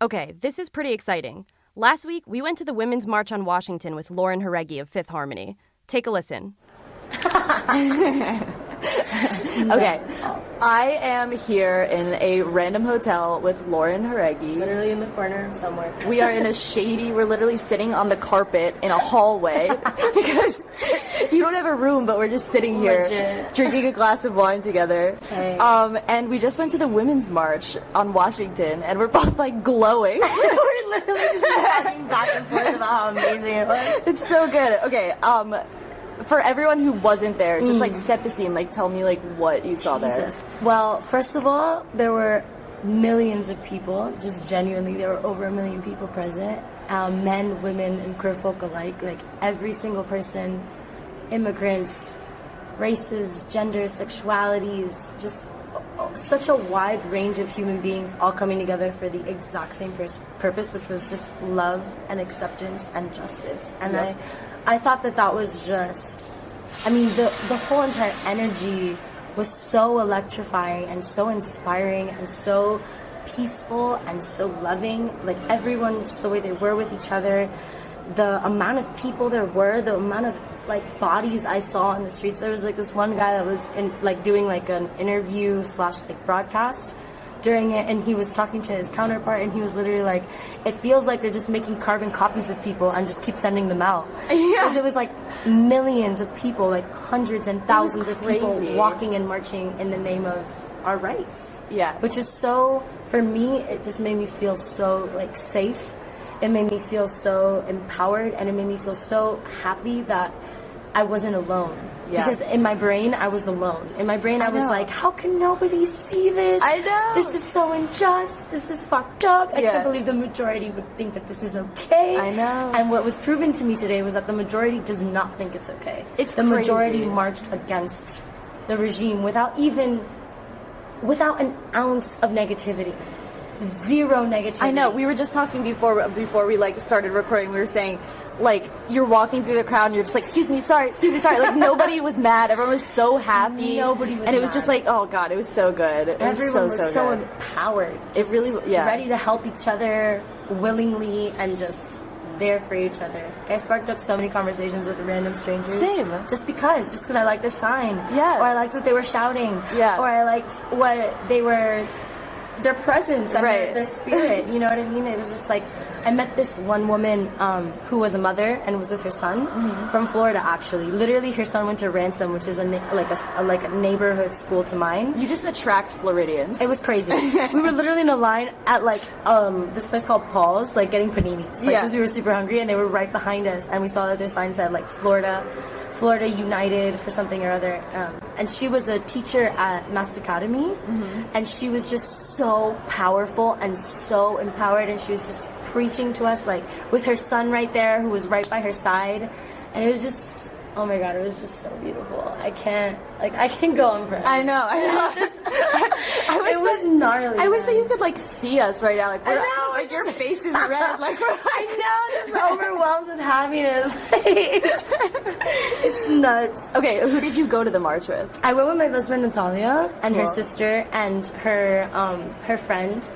Okay, this is pretty exciting. Last week, we went to the Women's March on Washington with Lauren Jauregui of Fifth Harmony. Take a listen. Okay, I am here in a random hotel with Lauren Jauregui. Literally in the corner somewhere. We are in a we're literally sitting on the carpet in a hallway because you don't have a room, but we're just sitting here Legit. drinking a glass of wine together. Hey. And we just went to the Women's March on Washington, and we're both like glowing. We're literally just talking back and forth about how amazing it was. It's so good. Okay, for everyone who wasn't there, just like set the scene, like tell me like what you saw there. Jesus. Well, first of all, there were millions of people, just genuinely, there were over 1 million people present, men, women, and queer folk alike, like every single person, immigrants, races, genders, sexualities, just such a wide range of human beings all coming together for the exact same purpose, which was just love and acceptance and justice. And Yep. I thought that was just, I mean, the whole entire energy was so electrifying and so inspiring and so peaceful and so loving. Like everyone, just the way they were with each other, the amount of people there were, the amount of like bodies I saw in the streets. There was like this one guy that was doing like an interview / like broadcast during it, and he was talking to his counterpart, and he was literally like, it feels like they're just making carbon copies of people and just keep sending them out. Because it was like millions of people, like hundreds and thousands of people walking and marching in the name of our rights. Yeah. Which is so, for me, it just made me feel so like safe. It made me feel so empowered, and it made me feel so happy that I wasn't alone. Yeah. Because in my brain, I was alone. In my brain, I was know. like, how can nobody see this? I know. This is so unjust. This is fucked up. I Yeah. can't believe the majority would think that this is okay. I know. And what was proven to me today was that the majority does not think it's okay. It's the majority crazy. marched against the regime without an ounce of negativity. Zero negativity. I know. We were just talking before we like started recording. We were saying, like, you're walking through the crowd and you're just like, excuse me, sorry. Like nobody was mad. Everyone was so happy. Nobody was and it was mad. just like, oh god, it was so good. It Everyone was was so so good. empowered. It really, yeah. Ready to help each other willingly and just there for each other. I sparked up so many conversations with random strangers. Same. Just because I liked their sign. Yeah. Or I liked what they were shouting. Yeah. Or I liked what they were, their presence and Right. their spirit. You know what I mean? It was just like, I met this one woman who was a mother and was with her son from Florida, actually. Literally, her son went to Ransom, which is a neighborhood school to mine. You just attract Floridians. It was crazy. We were literally in a line at like this place called Paul's, like getting paninis. Like, Yeah. because we were super hungry, and they were right behind us, and we saw that their sign said like Florida United for something or other. And she was a teacher at Mass Academy, and she was just so powerful and so empowered, and she was just preaching to us, like with her son right there, who was right by her side, and it was just, oh my god, it was just so beautiful. I can go on forever. I know. I wish It was gnarly. I wish that man. you could like see us right now. Like, I know, like your face is red. Like I know, just overwhelmed with happiness. It's nuts. Okay, who did you go to the march with? I went with my best friend Natalia and her Cool. sister and her friend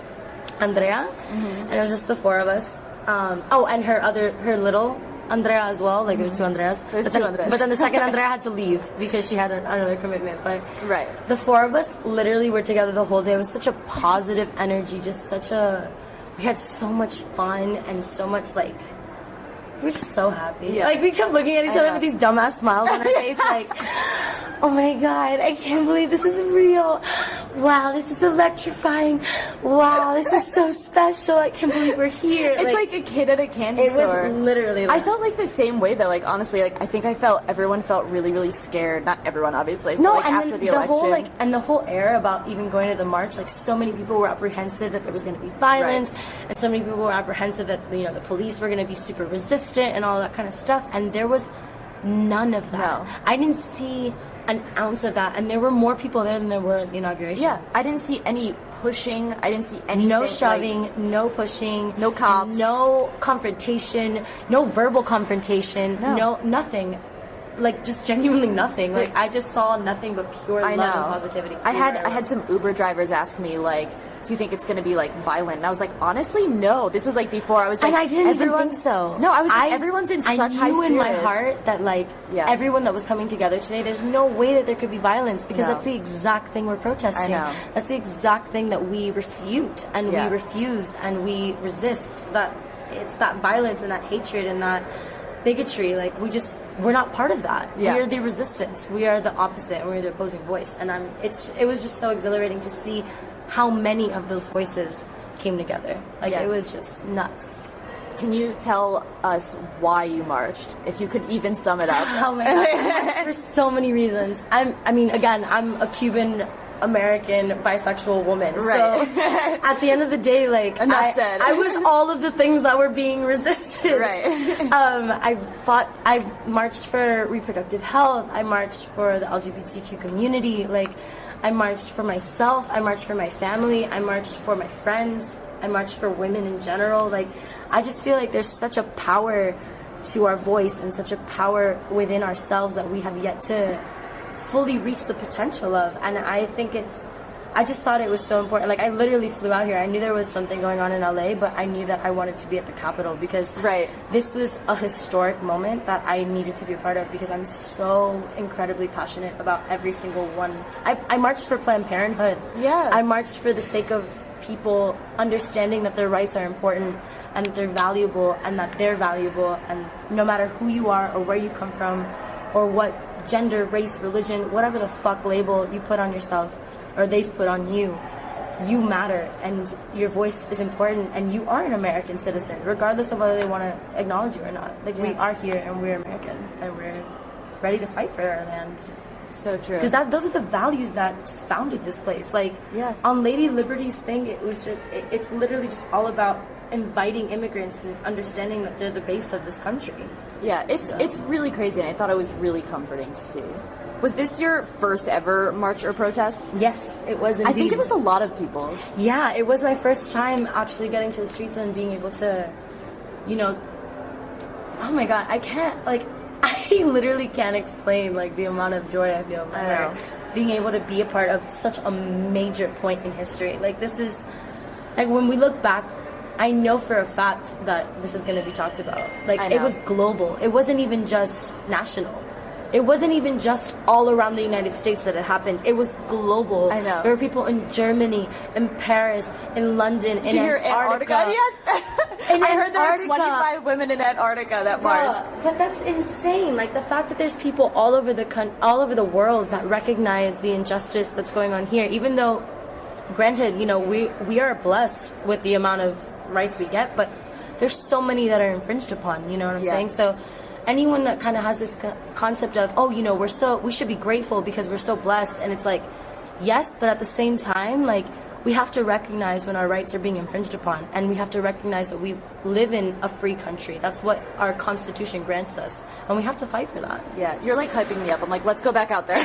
Andrea, and it was just the four of us. And her little Andrea as well. Like there were two Andreas. There's But then- two Andreas. But then the second Andrea had to leave because she had another commitment. But Right. the four of us literally were together the whole day. It was such a positive energy. We had so much fun and so much like. We were just so happy. Yeah. Like we kept looking at each I other know. with these dumbass smiles on our face, like, oh my god, I can't believe this is real. Wow, this is electrifying. Wow, this is so special. I can't believe we're here. It's like a kid at a candy it store. was literally. I Like, felt like the same way though. Like honestly, like I think everyone felt really, really scared. Not everyone, obviously. But, no, like, and after then the the election. whole and the whole era about even going to the march, like so many people were apprehensive that there was going to be violence, and so many people were apprehensive that the police were going to be super resistant and all that kind of stuff. And there was none of that. No. I didn't see an ounce of that, and there were more people there than there were at the inauguration. Yeah, I didn't see any pushing. I didn't see anything. No like- shoving, no pushing, No cops. no confrontation, no verbal confrontation, No. no nothing. like just genuinely nothing. Like I just saw nothing but pure I love know. and positivity. I had some Uber drivers ask me like, do you think it's going to be like violent? And I was like, honestly, no. This was like before I was like, and I didn't even think so. No, I was like, everyone's in such high spirits. I knew in my heart that like everyone that was coming together today, there's no way that there could be violence because that's the exact thing we're protesting. I know. That's the exact thing that we refute and we refuse and we resist. That it's that violence and that hatred and that bigotry. Like we're not part of that. We are the resistance. We are the opposite. We're the opposing voice. And it was just so exhilarating to see how many of those voices came together. Like it was just nuts. Can you tell us why you marched? If you could even sum it up. Oh my God. For so many reasons. I'm a Cuban American bisexual woman. Right. So at the end of the day, like enough said. I was all of the things that were being resisted. Right. I marched for reproductive health. I marched for the LGBTQ community. Like I marched for myself. I marched for my family. I marched for my friends. I marched for women in general. Like I just feel like there's such a power to our voice and such a power within ourselves that we have yet to fully reach the potential of. And I just thought it was so important. Like I literally flew out here. I knew there was something going on in LA, but I knew that I wanted to be at the Capitol because this was a historic moment that I needed to be a part of because I'm so incredibly passionate about every single one. I marched for Planned Parenthood. Yeah. I marched for the sake of people understanding that their rights are important and that they're valuable and that they're valuable, and no matter who you are or where you come from or what gender, race, religion, whatever the fuck label you put on yourself or they've put on you, you matter and your voice is important and you are an American citizen regardless of whether they want to acknowledge you or not. Like we are here and we're American and we're ready to fight for our land. So true. Because those are the values that founded this place. Like on Lady Liberty's thing, it's literally just all about inviting immigrants and understanding that they're the base of this country. Yeah, it's really crazy, and I thought it was really comforting to see. Was this your first ever march or protest? Yes, it was indeed. I think it was a lot of people's. Yeah, it was my first time actually getting to the streets and being able to, oh my God, I literally can't explain like the amount of joy I feel in my heart being able to be a part of such a major point in history. Like this is, like when we look back, I know for a fact that this is going to be talked about. Like it was global. It wasn't even just national. It wasn't even just all around the United States that it happened. It was global. I know. There were people in Germany, in Paris, in London, in Antarctica. Yes. I heard there were 25 women in Antarctica that marched. But that's insane. Like the fact that there's people all over the world that recognize the injustice that's going on here. Even though, granted, we are blessed with the amount of rights we get, but there's so many that are infringed upon. You know what I'm saying? So anyone that kind of has this concept of, we should be grateful because we're so blessed, and it's like, yes, but at the same time, like, we have to recognize when our rights are being infringed upon, and we have to recognize that we live in a free country. That's what our Constitution grants us, and we have to fight for that. Yeah, you're like hyping me up. I'm like, let's go back out there.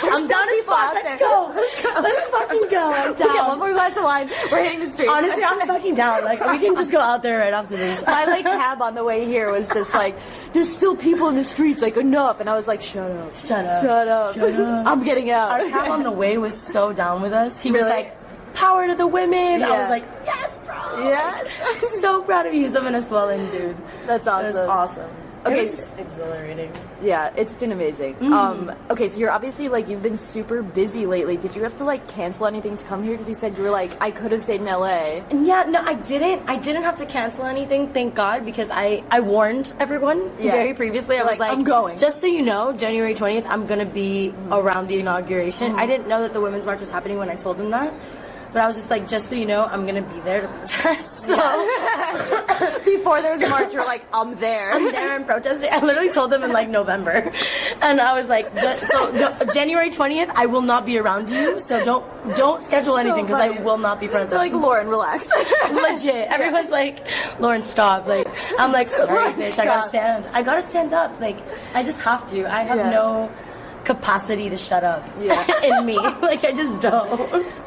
I'm down as fuck. Let's go. Let's fucking go. I'm down. Okay, one more glass of wine. We're hitting the streets. Honestly, I'm fucking down. Like, we can just go out there right after this. My like cab on the way here was just like, there's still people in the streets. Like, enough. And I was like, shut up. Shut up. Shut up. Shut up. I'm getting out. Our cab on the way was so down with us. He was like, power to the women. Yeah. I was like, yes, bro. Yes. So proud of you. He's having a swelling, dude. That's awesome. That's awesome. Okay. It's exhilarating. Yeah, it's been amazing. Okay, so you're obviously like, you've been super busy lately. Did you have to like cancel anything to come here? Because you said you were like, I could have stayed in LA. Yeah, no, I didn't. I didn't have to cancel anything, thank God, because I warned everyone very previously. I was like, I'm going. Just so you know, January 20th, I'm going to be around the inauguration. I didn't know that the Women's March was happening when I told them that. But I was just like, just so you know, I'm going to be there to protest. So before there was a march, you were like, I'm there. I'm there and protesting. I literally told them in like November. And I was like, January 20th, I will not be around you. So don't schedule anything because I will not be present. So like, Lauren, relax. Legit. Everyone's like, Lauren, stop. Like, I'm like, sorry, bitch, I gotta stand. I gotta stand up. Like, I just have to. I have no capacity to shut up in me. Like, I just don't.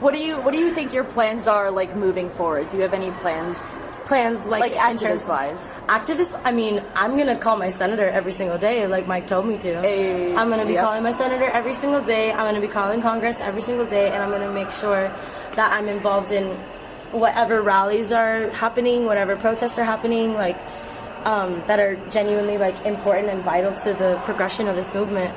What do you think your plans are like moving forward? Do you have any plans plans, like in terms activist wise. Activist, I mean, I'm gonna call my senator every single day, like Mike told me to. Hey, I'm gonna be calling my senator every single day. I'm gonna be calling Congress every single day, and I'm gonna make sure that I'm involved in whatever rallies are happening, whatever protests are happening, like that are genuinely like important and vital to the progression of this movement.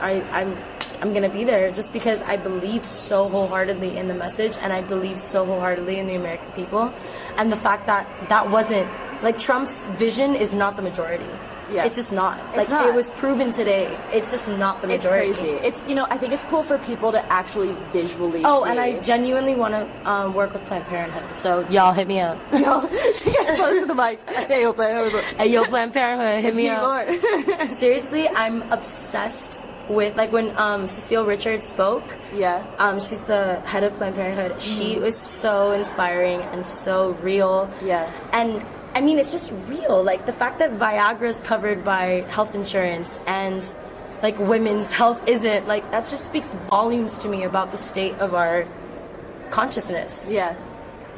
I'm gonna be there just because I believe so wholeheartedly in the message, and I believe so wholeheartedly in the American people, and the fact that that wasn't like Trump's vision is not the majority. Yeah. It's just not. It's not. It was proven today. It's just not the majority. It's crazy. It's, I think it's cool for people to actually visually see. And I genuinely want to work with Planned Parenthood. So y'all hit me up. Yo, she gets close to the mic. Hey, yo, Planned Parenthood, hit me up. Lord. Seriously, I'm obsessed with, like, when Cecile Richards spoke. Yeah. She's the head of Planned Parenthood. She was so inspiring and so real. Yeah. And I mean, it's just real. Like, the fact that Viagra is covered by health insurance and, like, women's health isn't, like, that just speaks volumes to me about the state of our consciousness. Yeah.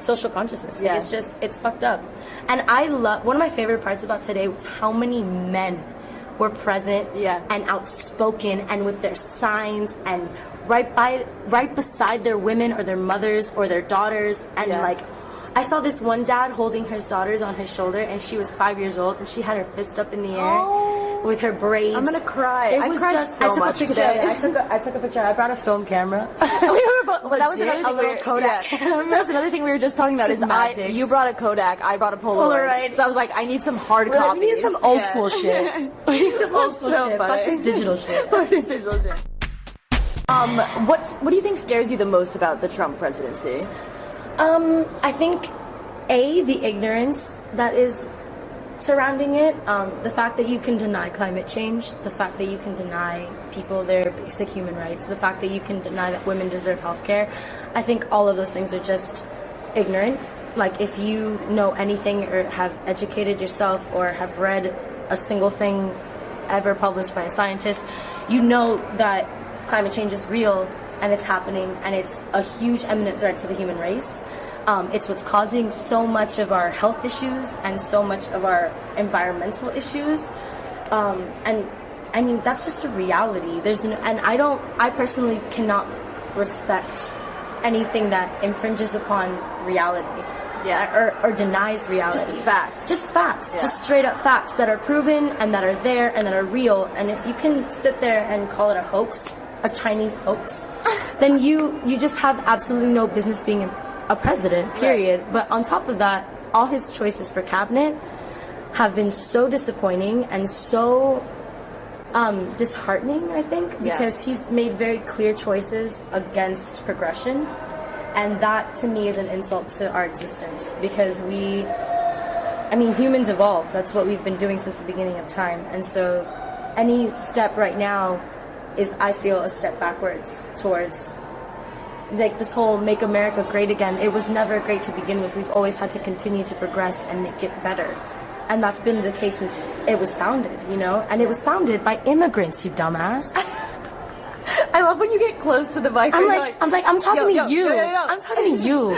Social consciousness. Yeah. Like, it's fucked up. And one of my favorite parts about today was how many men were present and outspoken and with their signs and right beside their women or their mothers or their daughters, and like, I saw this one dad holding his daughters on his shoulder, and she was 5 years old, and she had her fist up in the air with her braids. I'm gonna cry. I cried so much today. I took a picture. I brought a film camera. That was another thing. A little Kodak camera. That's another thing we were just talking about. You brought a Kodak, I brought a Polaroid. So I was like, I need some hard copies. We need some old school shit. We need some old school shit. Fuck this digital shit. Fuck this digital shit. What do you think scares you the most about the Trump presidency? I think, the ignorance that is surrounding it, the fact that you can deny climate change, the fact that you can deny people their basic human rights, the fact that you can deny that women deserve health care. I think all of those things are just ignorant. Like, if you know anything or have educated yourself or have read a single thing ever published by a scientist, you know that climate change is real and it's happening, and it's a huge imminent threat to the human race. It's what's causing so much of our health issues and so much of our environmental issues. And I mean, that's just a reality. I personally cannot respect anything that infringes upon reality. Yeah, or denies reality. Just facts. Just facts. Yeah. Just straight up facts that are proven and that are there and that are real. And if you can sit there and call it a hoax, a Chinese hoax, then you just have absolutely no business being a president, period. Right. But on top of that, all his choices for cabinet have been so disappointing and so disheartening, I think, because he's made very clear choices against progression. And that, to me, is an insult to our existence, because humans evolve. That's what we've been doing since the beginning of time. And so any step right now is, I feel, a step backwards towards, like, this whole Make America Great Again. It was never great to begin with. We've always had to continue to progress and make it better. And that's been the case since it was founded, And it was founded by immigrants, you dumbass. I love when you get close to the mic. I'm talking to you. Yo. I'm talking to you.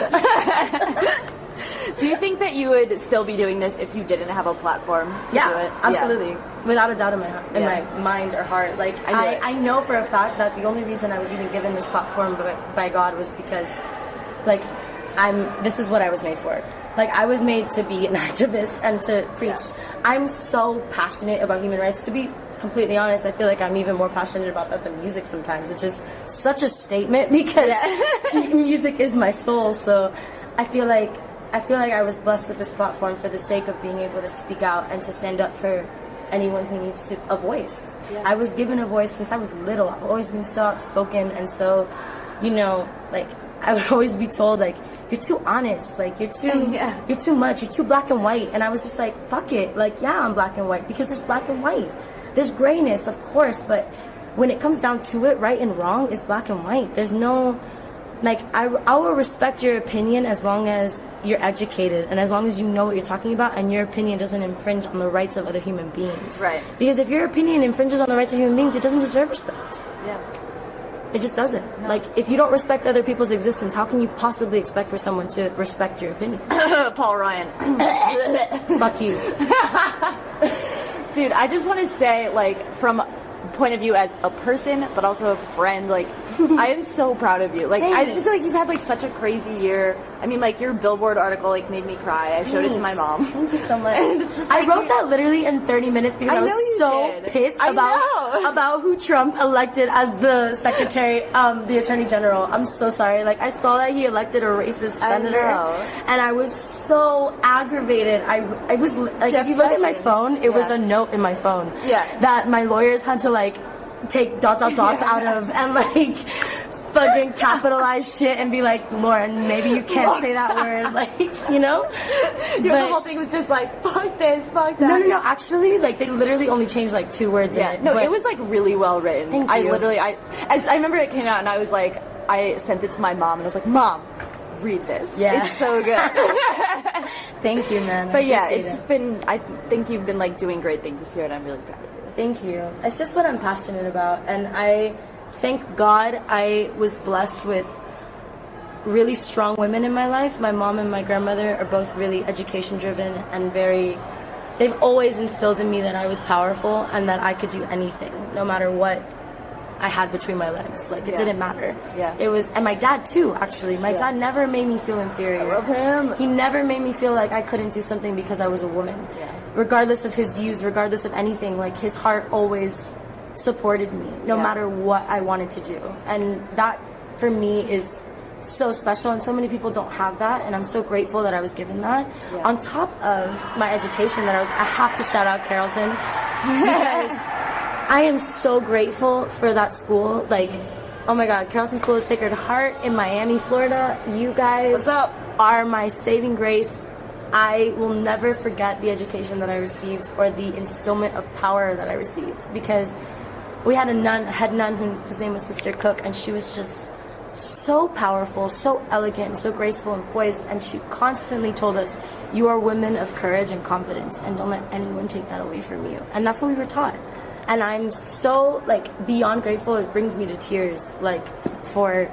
Do you think that you would still be doing this if you didn't have a platform to do it? Absolutely. Without a doubt in my mind or heart. Like, I know for a fact that the only reason I was even given this platform by God was because, like, this is what I was made for. Like, I was made to be an activist and to preach. Yeah. I'm so passionate about human rights. To be completely honest, I feel like I'm even more passionate about that than music sometimes, which is such a statement, because music is my soul. So I feel like I was blessed with this platform for the sake of being able to speak out and to stand up for anyone who needs a voice. Yeah. I was given a voice since I was little. I've always been so outspoken, and so, like, I would always be told, like, you're too honest, like, you're too much, you're too black and white. And I was just like, fuck it, like, I'm black and white, because there's black and white. There's grayness, of course, but when it comes down to it, right and wrong is black and white. There's no, like, I will respect your opinion as long as you're educated and as long as you know what you're talking about and your opinion doesn't infringe on the rights of other human beings. Right. Because if your opinion infringes on the rights of human beings, it doesn't deserve respect. Yeah. It just doesn't. Like, if you don't respect other people's existence, how can you possibly expect for someone to respect your opinion? Paul Ryan. Fuck you. Dude, I just want to say, like, from point of view as a person, but also a friend, like, I am so proud of you. Like, I just feel like you've had, like, such a crazy year. I mean, like, your Billboard article, like, made me cry. I showed it to my mom. Thank you so much. And it's just, I like, wrote that literally in 30 minutes because I know was you so did. pissed I know. about who Trump elected as the secretary, the attorney general. I'm so sorry. Like, I saw that he elected a racist senator, and I was so aggravated. I was like, Jeff if you look at my Sessions. phone, it was a note in my phone that my lawyers had to like take dots out of and like fucking capitalize shit and be like, Lauren, maybe you can't say that word, like, you know? The whole thing was just like, fuck this, fuck that. No, actually, like, they literally only changed like 2 words in it. No, but it was like really well written. Thank you. I remember it came out and I was like, I sent it to my mom and I was like, Mom, read this. Yeah. It's so good. Thank you, man. But yeah, it's just been, I think you've been like doing great things this year and I'm really proud of you. Thank you. It's just what I'm passionate about, and I thank God I was blessed with really strong women in my life. My mom and my grandmother are both really education driven and they've always instilled in me that I was powerful and that I could do anything, no matter what I had between my legs. Like, it didn't matter. Yeah. It was, and my dad too, actually. My dad never made me feel inferior. I love him. He never made me feel like I couldn't do something because I was a woman. Yeah. Regardless of his views, regardless of anything, like, his heart always supported me, no matter what I wanted to do. And that, for me, is so special, and so many people don't have that, and I'm so grateful that I was given that. Yeah. On top of my education I have to shout out Carrollton, because I am so grateful for that school. Like, oh my God, Carrollton School of Sacred Heart in Miami, Florida. You guys What's up? are my saving grace. I will never forget the education that I received or the instillment of power that I received, because we had a head nun whose name was Sister Cook, and she was just so powerful, so elegant, so graceful and poised, and she constantly told us, you are women of courage and confidence, and don't let anyone take that away from you. And that's what we were taught. And I'm so, like, beyond grateful. It brings me to tears, like, for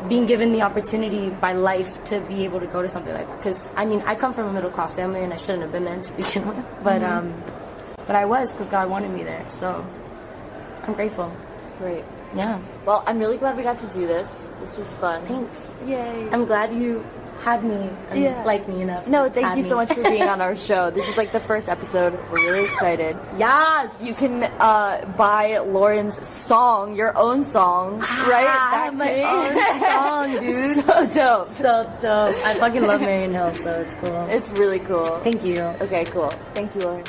being given the opportunity by life to be able to go to something like that. Because, I mean, I come from a middle-class family, and I shouldn't have been there to begin with. But, but I was, because God wanted me there. So I'm grateful. Great. Yeah. Well, I'm really glad we got to do this. This was fun. Thanks. Yay. I'm glad you had me and liked me enough. No, to thank add you me. so much for being on our show. This is like the first episode. We're really excited. Yes. You can buy Lauren's song, your own song, right? I have my own song, dude. It's so dope. So dope. I fucking love Marion Hill, so it's cool. It's really cool. Thank you. Okay, cool. Thank you, Lauren.